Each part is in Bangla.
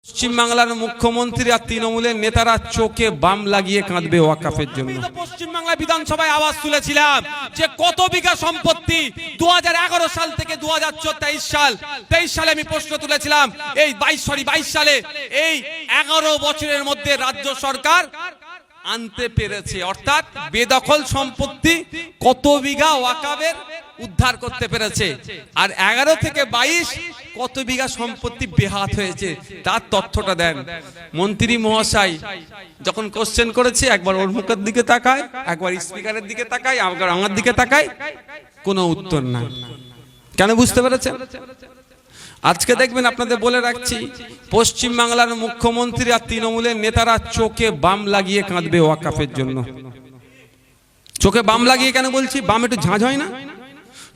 পশ্চিম বাংলার মুখ্যমন্ত্রী আর তৃণমূলের নেতারা চোখে বাম লাগিয়ে কাঁদবে ওয়াকফের জন্য। পশ্চিম বাংলা বিধানসভায় আওয়াজ তুলেছিলাম যে কত বিঘা সম্পত্তি 2011 সাল থেকে 2023 সালে আমি প্রশ্ন তুলেছিলাম। এই 22 সালে এই 11 বছরের মধ্যে রাজ্য সরকার আনতে পেরেছে, অর্থাৎ বেদখল সম্পত্তি কত বিঘা ওয়াকফের উদ্ধার করতে পেরেছে, আর 11 থেকে 22 কত বিঘা সম্পত্তি বেহাত হয়েছে তার তথ্যটা দেন। মন্ত্রী মহাশয় যখন কোশ্চেন করেছে একবার ওর মুখের দিকে তাকায়, একবার স্পিকারের দিকে তাকায়, একবার আমার দিকে তাকায়, কোনো উত্তর না। কেন বুঝতে পেরেছেন? আজকে দেখবেন, আপনাদের বলে রাখছি, পশ্চিম বাংলার মুখ্যমন্ত্রী আর তৃণমূলের নেতারা চোখে বাম লাগিয়ে কাঁদবে ওয়াকফের জন্য। চোখে বাম লাগিয়ে কেন বলছি? বাম একটু ঝাঁঝ হয় না?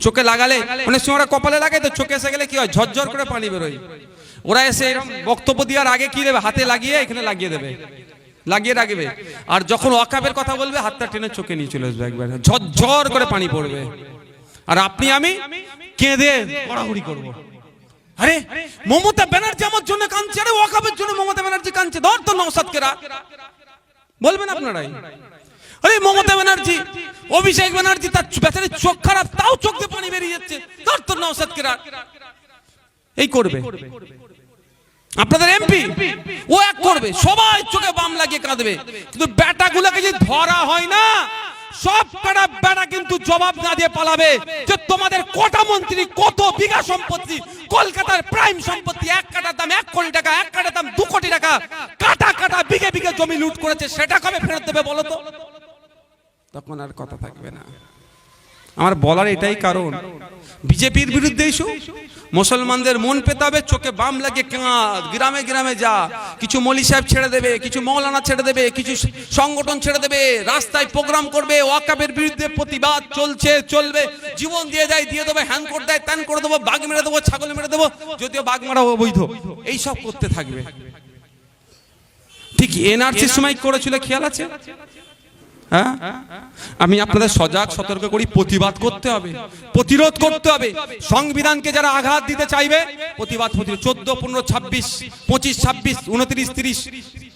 চোখে লাগালে অনেক সময় ওরা কপালে লাগে, তো চোখে এসে গেলে কি হয়, ঝরঝর করে পানি বেরোয়। ওরা এসে এরকম বক্তব্য দেওয়ার আগে কি দেবে, হাতে লাগিয়ে এখানে লাগিয়ে দেবে, লাগিয়ে রাখবে, আর যখন ওয়াকফের কথা বলবে হাতটা টেনে চোখে নিয়ে চলে আসবে, একবার ঝরঝর করে পানি পড়বে, আর আপনি আমি কেঁদে কড়াকড়ি করবো। আরে মমতা ব্যানার্জি আমার জন্য কাঁদছে, আরে ওয়াকফের জন্য মমতা ব্যানার্জি কাঁদছে, ধর তো নওশাদকে রাখ, বলবেন আপনারাই। আরে মমতা ব্যানার্জি, অভিষেক ব্যানার্জি তার বেচারির চোখ খারাপ, তাও চোখ দিয়ে পানি বেরিয়ে যাচ্ছে, ধর তো নওশাদকে রাখ, এই করবে। আপনাদের এমপি ও এক করবে, সবাই চোখে বাম লাগিয়ে কাঁদবে, কিন্তু বেটাগুলোকে যদি ধরা হয় না, সব কটা বেটা কিন্তু জবাব না দিয়ে পালাবে যে তোমাদের কটা মন্ত্রী কত বিঘা সম্পত্তি, কলকাতার প্রাইম সম্পত্তি, এক কাটার দাম 1 কোটি টাকা, এক কাটার দাম 2 কোটি টাকা, কাটা কাটা বিঘে বিঘে জমি লুট করেছে, সেটা কবে ফেরত দেবে বলো তো? তখন আর কথা থাকবে না। আমার বলার এটাই কারণ, বিজেপির বিরুদ্ধে ইস্যু, মুসলমানদের মন পেতে হবে, চোখে বাম লাগে কাঁদ, গ্রামে গ্রামে যা, কিছু মৌলী সাহেব ছেড়ে দেবে, কিছু মৌলানা ছেড়ে দেবে, কিছু সংগঠন ছেড়ে দেবে, রাস্তায় প্রোগ্রাম করবে, ওয়াকফের বিরুদ্ধে প্রতিবাদ চলছে, চলবে, জীবন দিয়ে দেয়, দিয়ে দেবো, হ্যাং করে দেয়, ত্যান করে দেবো, বাঘ মেরে দেবো, ছাগল মেরে দেবো, যদিও বাঘ মারা অবৈধ, এইসব করতে থাকবে। ঠিক এনআরসির সময় করেছিল, খেয়াল আছে? হ্যাঁ, আমি আপনাদের সজাগ সতর্ক করি, প্রতিবাদ করতে হবে, প্রতিরোধ করতে হবে। সংবিধানকে যারা আঘাত দিতে চাইবে, প্রতিবাদ, 14, 15, 26, 25, 26, 29, 30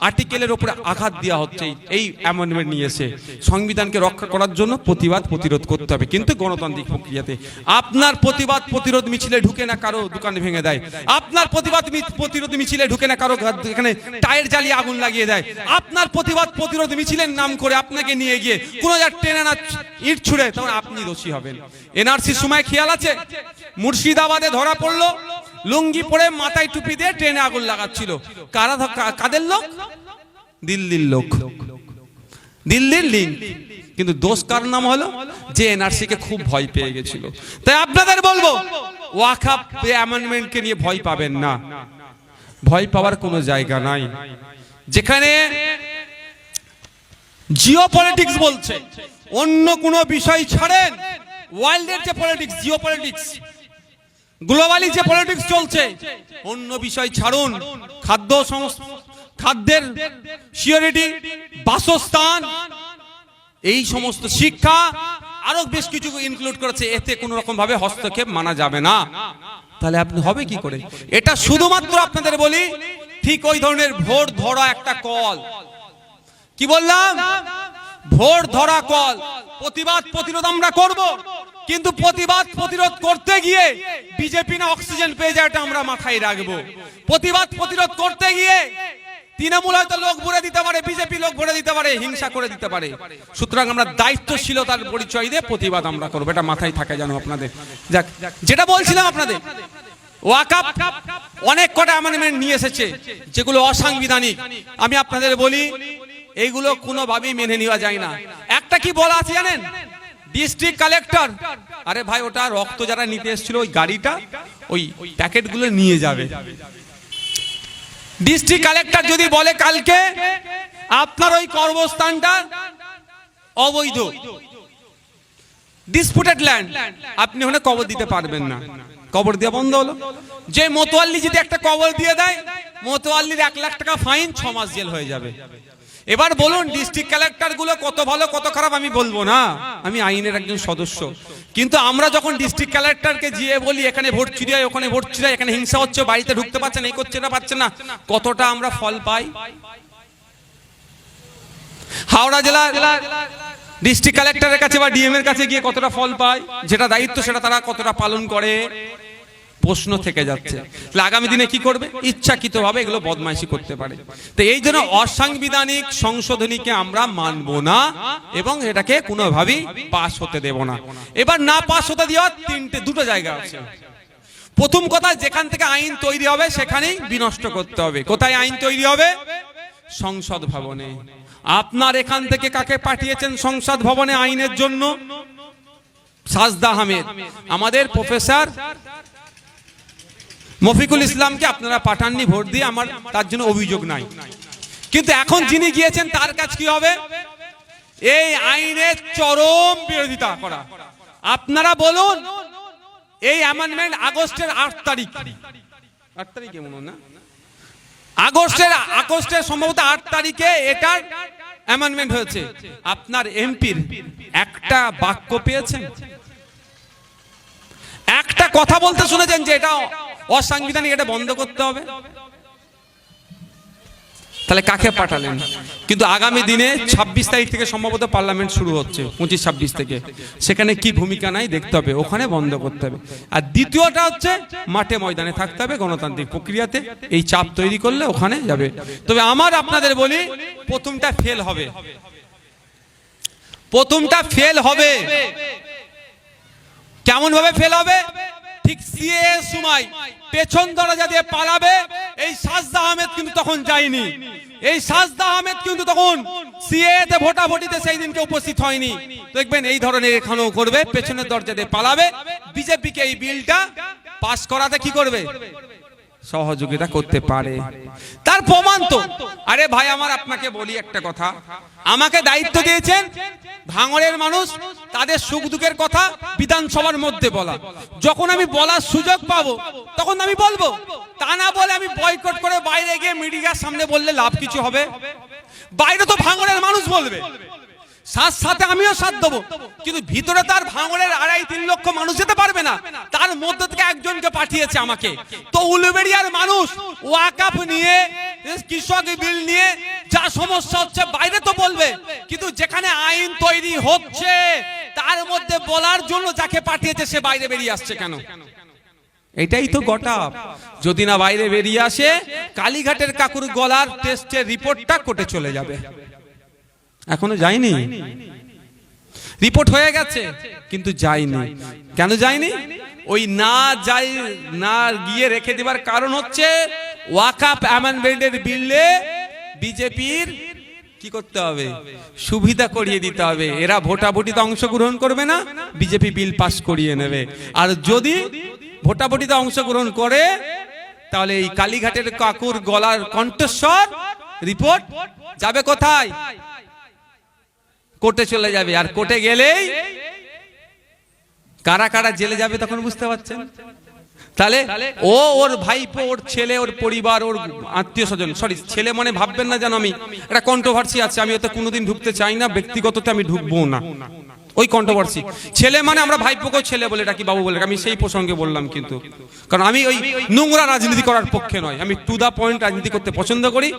আর্টিকেলের উপরে আঘাত দেওয়া হচ্ছে। এই অ্যামেন্ডমেন্ট নিয়ে এসে সংবিধানকে রক্ষা করার জন্য প্রতিবাদ প্রতিরোধ করতে হবে, কিন্তু গণতান্ত্রিক প্রক্রিয়াতে। আপনার প্রতিবাদ প্রতিরোধ মিছিলে ঢুকে না কারো দোকান ভেঙে দেয়, আপনার প্রতিবাদ প্রতিরোধ মিছিলে ঢুকে না কারো এখানে টায়ার জ্বালিয়ে আগুন লাগিয়ে দেয়, আপনার প্রতিবাদ প্রতিরোধ মিছিলের নাম করে আপনাকে নিয়ে গিয়ে কোনো টেনে না ইট ছুড়ে, তখন আপনি দোষী হবেন। এনআরসির সময় খেয়াল আছে, মুর্শিদাবাদে ধরা পড়লো, লুঙ্গি পরে মাথায় টুপি দিয়ে ট্রেনে আগুন লাগাচ্ছিল, কারা? কাদের লোক? দিল্লির লোক, দিল্লির লিঙ্ক। কিন্তু দোষ কার নাম হলো? যে এনআরসি কে খুব ভয় পেয়ে গেছিল। তাই আপনাদের বলবো, ওয়াকফ অ্যামেন্ডমেন্টকে নিয়ে ভয় পাবেন না, ভয় পাওয়ার কোনো জায়গা নাই। যেখানে জিও পলিটিক্স বলছে, অন্য কোনো বিষয় ছাড়েন, ওয়ার্ল্ডের যে পলিটিক্স, জিও পলিটিক্স, গ্লোবালি যে পলিটিক্স চলছে, অন্য বিষয় ছাড়ুন। খাদ্যের সিকিউরিটি, বাসস্থান, এই সমস্ত, শিক্ষা, আরো বেশ কিছু ইনক্লুড করেছে, এতে কোনো রকম ভাবে হস্তক্ষেপ মানা যাবে না। তাহলে আপনি হবে কি করে? এটা শুধুমাত্র আপনাদের বলি, ঠিক ওই ধরনের ভোট ধরা একটা কল, কি বললাম, ভোট ধরা কল। প্রতিবাদ প্রতিরোধ আমরা করব, কিন্তু প্রতিবাদ প্রতিরোধ করতে গিয়ে বিজেপি না অক্সিজেন পেয়ে যায়, এটা আমরা মাথায় রাখবো। প্রতিবাদ প্রতিরোধ করতে গিয়ে তৃণমূল হয়তো লোক ভরে দিতে পারে, বিজেপি লোক ভরে দিতে পারে, হিংসা করে দিতে পারে। সুতরাং আমরা দায়িত্বশীলতার পরিচয় দিয়ে প্রতিবাদ আমরা করবো, এটা মাথায় থাকে জানো আপনাদের। যাক, যেটা বলছিলাম আপনাদের, ওয়াকফ অনেক কটা অ্যামেন্ডমেন্ট নিয়ে এসেছে যেগুলো অসাংবিধানিক। আমি আপনাদের বলি, এইগুলো কোনোভাবেই মেনে নেওয়া যায় না। একটা কি বলা আছে জানেন? ডিস্ট্রিক্ট কালেক্টর, আরে ভাই, ওটা রক্ত যারা নিতে এসেছিল, ওই গাড়িটা ওই প্যাকেটগুলো নিয়ে যাবে। ডিস্ট্রিক্ট কালেক্টর যদি বলে কালকে আপনার ওই কর্মস্থানটা অবৈধ, ডিসপুটেড ল্যান্ড, আপনি ওখানে কবর দিতে পারবেন না, কবর দেওয়া বন্ধ হলো। যে মোতোয়াল্লি যদি একটা কবর দিয়ে দেয়, মোতোয়াল্লির 1 লাখ টাকা ফাইন, 6 মাস জেল হয়ে যাবে। এবার বলুন, ডিস্ট্রিক্ট কালেক্টর গুলো কত ভালো কত খারাপ আমি বলবো না, আমি আইনের একজন সদস্য, কিন্তু আমরা যখন ডিস্ট্রিক্ট কালেক্টরকে গিয়ে বলি এখানে ভোট চুরি হয়, ওখানে ভোট চুরি হয়, এখানে হিংসা হচ্ছে, বাড়িতে ঢুকতে পারছেন, এই করছে না পাচ্ছেন না, কতটা আমরা ফল পাই? হাওড়া জেলার ডিস্ট্রিক্ট কালেক্টরের কাছে বা ডিএম এর কাছে গিয়ে কতটা ফল পায়? যেটা দায়িত্ব সেটা তারা কতটা পালন করে? প্রশ্ন থেকে যাচ্ছে। আগামী দিনে কি করবে? ইচ্ছাকৃতভাবে এগুলো বদমাইশি করতে পারে। তো এই জন্য অসাংবিধানিক সংশোধনীকে আমরা মানব না এবং এটাকে কোনোভাবেই পাস হতে দেব না। এবার না পাস হতে দেওয়ার দুটো জায়গা আছে। প্রথম কথা, যেখান থেকে আইন তৈরি হবে সেখানেই বিনষ্ট করতে হবে। কোথায় আইন তৈরি হবে? সংসদ ভবনে। আপনার এখান থেকে কাকে পাঠিয়েছেন সংসদ ভবনে আইনের জন্য? সাজদা আহমেদ, আমাদের প্রফেসর মফিকুল ইসলামকে আপনারা পাঠাননি ভোট দিয়ে, আমার তার জন্য অভিযোগ নাই। কিন্তু এখন যিনি গিয়েছেন তার কাজ কি হবে? এই আইনের চরম বিরোধিতা করা। আপনারা বলুন, এই অ্যামেন্ডমেন্ট আগস্টের 8 তারিখ, 8 তারিখে মনে হয় না, আগস্টের সম্ভবত 8 তারিখে এটার অ্যামেন্ডমেন্ট হয়েছে। আপনার এমপির একটা বাক্য পেয়েছেন? একটা কথা বলতে শুনেছেন যে এটা অসাংবিধানিক, এটা বন্ধ করতে হবে? তাহলে কাকে পাঠালেন? কিন্তু আগামী দিনে 26 তারিখ থেকে সম্ভবত পার্লামেন্ট শুরু হচ্ছে, 25-26 থেকে, সেখানে কি ভূমিকা নাই দেখতে হবে, ওখানে বন্ধ করতে হবে। আর দ্বিতীয়টা হচ্ছে মাঠে ময়দানে থাকতে হবে গণতান্ত্রিক প্রক্রিয়াতে, এই চাপ তৈরি করলে ওখানে যাবে। তবে আমার আপনাদের বলি, প্রথমটা ফেল হবে, প্রথমটা ফেল হবে। কেমন ভাবে ফেল হবে? ঠিক সিএ সময় পেছন দরজা দিয়ে পালাবে এই সাজদা আহমেদ কিন্তু তখন যায়নি। এই সাজদা আহমেদ কিন্তু তখন সিএ তে ভোটাভুটিতে সেই দিনকে উপস্থিত হয়নি। দেখবেন এই ধরনের এখানেও করবে, পেছনের দরজা দিয়ে পালাবে। বিজেপিকে এই বিলটা পাস করাতে কি করবে? সহযোগিতা করতে পারে। তার প্রমাণ তো, আরে ভাই আমার আপনাকে বলি একটা কথা, আমাকে দায়িত্ব দিয়েছেন ভাঙড়ের মানুষ, তাদের সুখ দুঃখের কথা বিধানসভার মধ্যে বলা। যখন আমি বলার সুযোগ পাবো তখন আমি বলবো, তা না বলে আমি বয়কট করে বাইরে গিয়ে মিডিয়ার সামনে বললে লাভ কিছু হবে? বাইরে তো ভাঙড়ের মানুষ বলবে, সাথে আমিও সাথ দেবো, কিন্তু ভিতরে তার ভাঙড়ের 2.5-3 লক্ষ মানুষ যেতে পারবে না। তার মধ্যে থেকে একজনকে পাঠিয়েছে আমাকে। তো উলুবেড়িয়ার মানুষ ওয়াকফ নিয়ে, কৃষক বিল নিয়ে যা সমস্যা হচ্ছে বাইরে তো বলবে, কিন্তু যেখানে আইন তৈরি হচ্ছে তার মধ্যে বলার জন্য যাকে পাঠিয়েছে সে বাইরে বেরিয়ে আসছে কেন? এটাই তো গোটা। যদি না বাইরে বেরিয়ে আসে, কালীঘাটের কাকুর গলার টেস্টের রিপোর্টটা কোর্টে চলে যাবে। এখনো যায়নি, রিপোর্ট হয়ে গেছে কিন্তু যায়নি। কেন যায়নি? ওই না গিয়ে রেখে দেবার কারণ হচ্ছে ওয়াকফ অ্যামেন্ডমেন্টের বিলে বিজেপির কি করতে হবে? সুবিধা করিয়ে দিতে হবে। এরা ভোটাভুটিতে অংশগ্রহণ করবে না, বিজেপি বিল পাস করিয়ে নেবে। আর যদি ভোটাভুটিতে অংশগ্রহণ করে তাহলে এই কালীঘাটের কাকুর গলার কণ্ঠস্বর রিপোর্ট যাবে কোথায়? কোর্টে চলে যাবে। আর কোর্টে গেলেই কারা কারা জেলে যাবে তখন বুঝতে পারছেন। তাহলে ওর ভাইপো, ওর ছেলে, ওর পরিবার, ওর আত্মীয় স্বজন, সরি ছেলে মানে ভাববেন না যেন আমি, একটা কন্ট্রোভার্সি আছে, আমি ওতে কোনোদিন ঢুকতে চাই না, ব্যক্তিগততে আমি ঢুকবো না, ওই কন্ট্রোভার্সি। ছেলে মানে আমরা ভাইপোকে ছেলে বলে ডাকি, বাবু বলে, আমি সেই প্রসঙ্গে বললাম। কিন্তু কারণ আমি ওই নোংরা রাজনীতি করার পক্ষে নয়, আমি টু দা পয়েন্ট রাজনীতি করতে পছন্দ করি।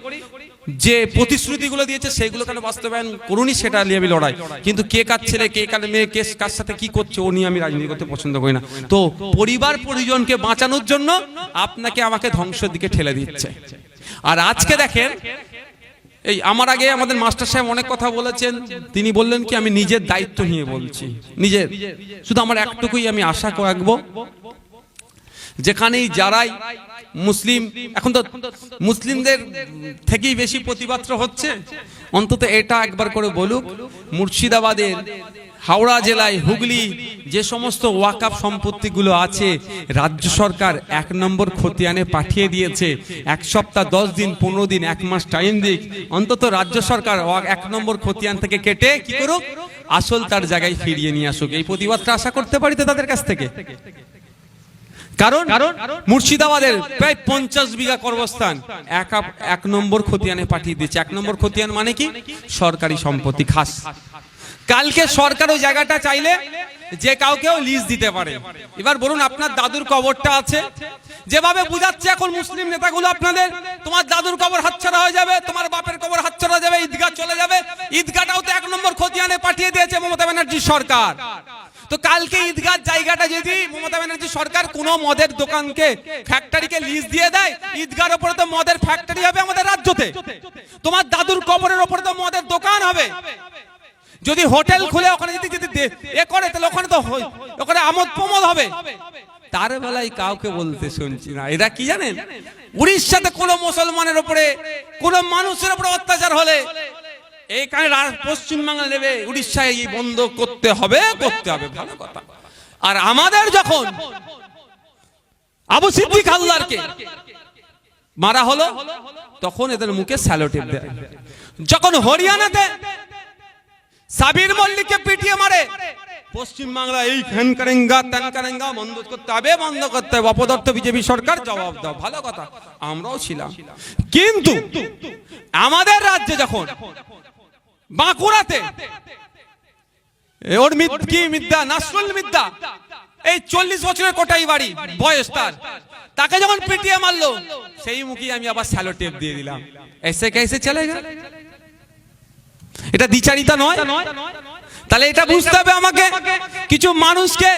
যে প্রতিশ্রুতিগুলো দিয়েছে সেগুলো কেন বাস্তবায়ন করুনি সেটা নিয়ে আমি লড়াই, কিন্তু কে কার ছেলে, কে কার মেয়ে, কে কার সাথে কি করছে ও নিয়ে আমি রাজনীতি করতে পছন্দ করি না। তো পরিবার পরিজনকে বাঁচানোর জন্য আপনাকে আমাকে ধ্বংসের দিকে ঠেলে দিচ্ছে। আর আজকে দেখেন, এই আমার আগে আমাদের মাস্টার সাহেব অনেক কথা বলেছেন, তিনি বললেন কি আমি নিজের দায়িত্ব নিয়ে বলছি, নিজের, শুধু আমার একটুকুই আমি আশা রাখবো, যেখানেই যারাই মুসলিম, এখন তো মুসলিমদের থেকেই বেশি প্রতিবাদ হচ্ছে, অন্তত এটা একবার করে বলুক, মুর্শিদাবাদের হাওড়া জেলায়, হুগলি যে সমস্ত ওয়াকফ সম্পত্তিগুলো আছে রাজ্য সরকার 1 নম্বর খতিয়ানে পাঠিয়ে দিয়েছে। 1 সপ্তাহ, 10 দিন, 15 দিন, 1 মাস টাইম দিক, অন্তত রাজ্য সরকার 1 নম্বর খতিয়ান থেকে কেটে কি করুক, আসল তার জায়গায় ফিরিয়ে নিয়ে আসুক। এই প্রতিবাদটা আশা করতে পারি তো তাদের কাছ থেকে। কারণ মুর্শিদাবাদের প্রায় 50 বিঘা কর্মস্থান 1 নম্বর খতিয়ানে পাঠিয়ে দিয়েছে। 1 নম্বর খতিয়ান মানে কি? সরকারি সম্পত্তি খাস। কালকে সরকার ওই জায়গাটা চাইলে যে কাউকেও লিজ দিতে পারে। এবার বলুন, আপনার দাদুর কবরটা আছে, যেভাবে বুঝাচ্ছে এখন মুসলিম নেতাগুলো আপনাদের, তোমার দাদুর কবর হাতছাড়া হয়ে যাবে, তোমার বাপের কবর হাতছাড়া যাবে, ঈদগাহ চলে যাবে। ঈদগাহটাও তো 1 নম্বর খতিয়ানে পাঠিয়ে দিয়েছে মমতা ব্যানার্জি সরকার। তো কালকে ঈদগাহ জায়গাটা যদি মমতা ব্যানার্জি সরকার কোনো মদের দোকানকে, ফ্যাক্টরিকে লিজ দিয়ে দেয়, ঈদগাহর উপরে তো মদের ফ্যাক্টরি হবে আমাদের রাজ্যতে, তোমার দাদুর কবরের উপরে তো মদের দোকান হবে। যদি হোটেল খুলে ওখানে যদি এ করে, তাহলে ওখানে তো ওখানে আমোদ প্রমোদ হবে। তার বেলায় কাউকে বলতে শুনছি না। এরা কি জানেন, উড়িষ্যাতে কোনো মুসলমানের উপরে, কোনো মানুষের উপরে অত্যাচার হলে এইখানে পশ্চিমবাংলা নেবে, উড়িষ্যায় এই বন্ধ করতে হবে, করতে হবে, ভালো কথা। আর আমাদের যখন আবু সিদ্দিক হালদারকে মারা হলো, তখন এদের মুখে স্যালোটেপ দেয়। যখন হরিয়ানাতে সাবির মল্লিককে পিটিয়ে মারে, পশ্চিমবাংলা এই ফ্যান করেঙ্গা ত্যান করেঙ্গা, বন্ধ করতে হবে, বন্ধ করতে হবে, অপদার্থ বিজেপি সরকার জবাব দাও, ভালো কথা, আমরাও ছিলাম। কিন্তু আমাদের রাজ্যে যখন বাঁকুড়াতে ওর কি মিদ্যা, নাসরুল মিদ্যা, এই 40 বছরের কোটাই বাড়ি বয়স তার, তাকে যখন পিটিয়ে মারলো, সেই মুখে আমি আবার স্যালোটেপ দিয়ে দিলাম। এসে কেসে চলেগা? এটা দ্বিচারিতা নয়? তাহলে এটা বুঝতে হবে আমাকে, কিছু মানুষকে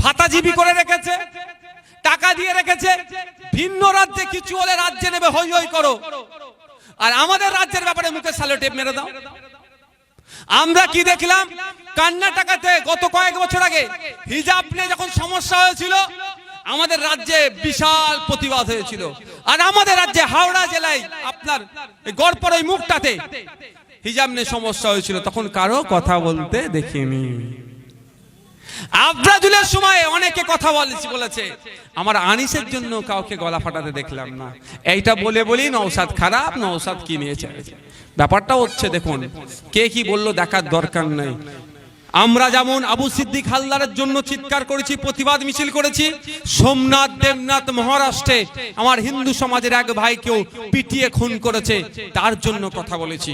ভাতাজীবী করে রেখেছে, টাকা দিয়ে রেখেছে, ভিন্ন রাজ্যে কিছু হলে রাজ্যে নেবে হই হই করো, আর আমাদের রাজ্যের ব্যাপারে মুখে স্যালোটেপ মেরে দাও। আমরা কি দেখলাম কর্ণাটকাতে গত কয়েক বছর আগে হিজাব নিয়ে যখন সমস্যা হয়েছিল, আমাদের রাজ্যে বিশাল প্রতিবাদ হয়েছিল। আর আমাদের রাজ্যে হাওড়া জেলায় আপনার গড়পড় ওই মুখটাতে হিজাব নিয়ে সমস্যা হয়েছিল, তখন কারো কথা বলতে দেখিনি। আব্রাজুলের সময় অনেকে কথা বলেছে, আমার আনিসের জন্য কাউকে গলা ফাটাতে দেখলাম না। এইটা বলে বলি নওশাদ খারাপ, নওশাদ কি নিয়েছে, ব্যাপারটা হচ্ছে দেখুন, কে কি বললো দেখার দরকার নাই। আমরা যেমন আবু সিদ্দিক হালদারের জন্য চিৎকার করেছি, প্রতিবাদ মিছিল করেছি, সোমনাথ দেবনাথ মহারাষ্ট্রে আমার হিন্দু সমাজের এক ভাইকেও পিটিয়ে খুন করেছে, তার জন্য কথা বলেছি।